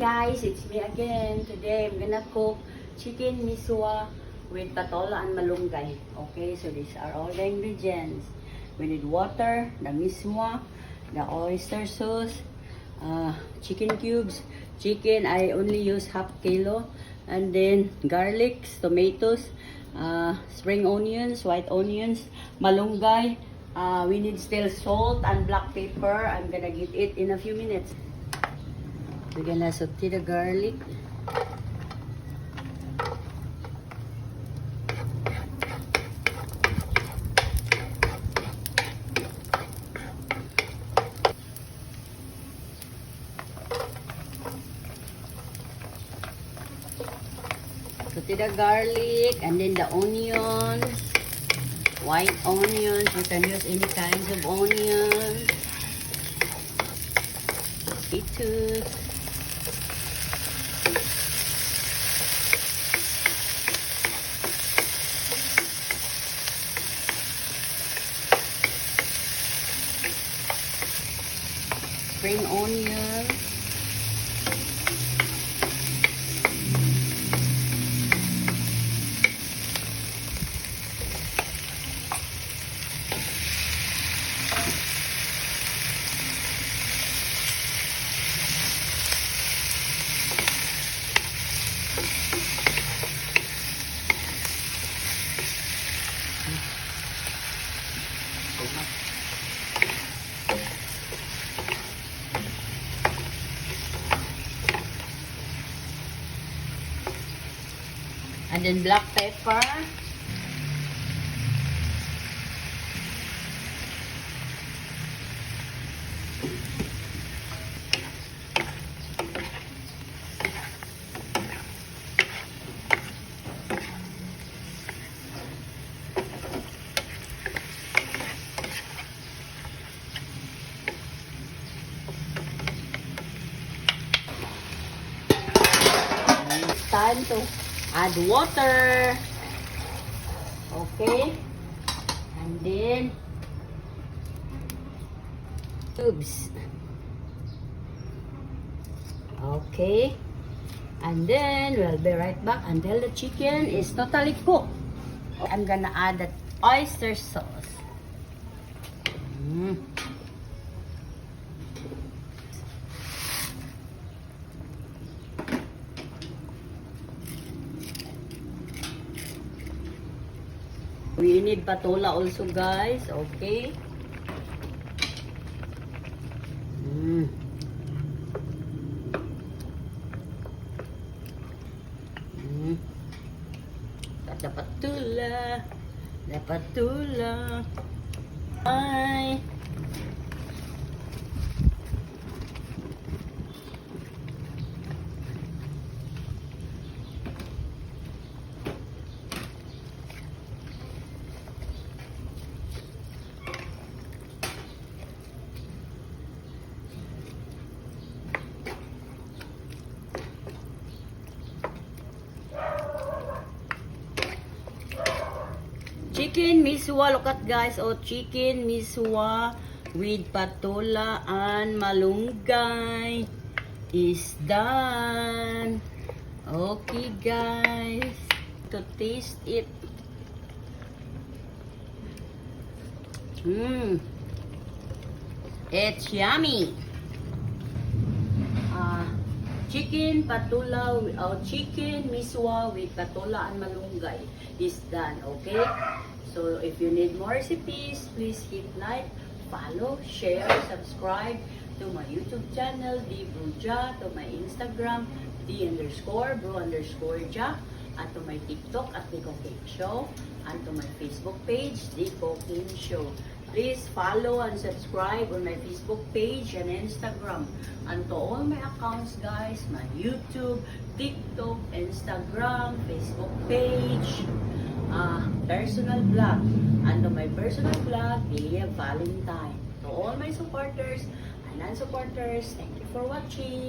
Guys, it's me again. Today I'm gonna cook chicken miswa with patola and malunggay. Okay, so these are all the ingredients. We need water, the miswa, the oyster sauce, chicken cubes. Chicken, I only use half kilo. And then garlic, tomatoes, spring onions, white onions, malunggay. We need still salt and black pepper. I'm gonna get it in a few minutes. We're gonna saute the garlic. Saute the garlic and then the onions. White onions. You can use any kinds of onions. Potatoes. Spring onion. And then black pepper. It's time to add water. Okay. And then cubes. Okay. And then we'll be right back until the chicken is totally cooked. I'm gonna add the oyster sauce. We need patola also, guys. Okay. The patula. The patula. Bye. Chicken miswa, look at guys, chicken miswa with patola and malunggay is done. Okay guys, to taste it. It's yummy. Chicken patola, chicken miswa with patola and malunggay is done. Okay, so if you need more recipes, please hit like, follow, share, subscribe to my YouTube channel, dbroja, to my Instagram, d_bro_ja, and to my TikTok at Nico Cake Show, and to my Facebook page, The Cooking Show. Please follow and subscribe on my Facebook page and Instagram. And to all my accounts, guys, my YouTube, TikTok, Instagram, Facebook page, personal blog. And to my personal blog, Lilia Valentine. To all my supporters and non-supporters, thank you for watching.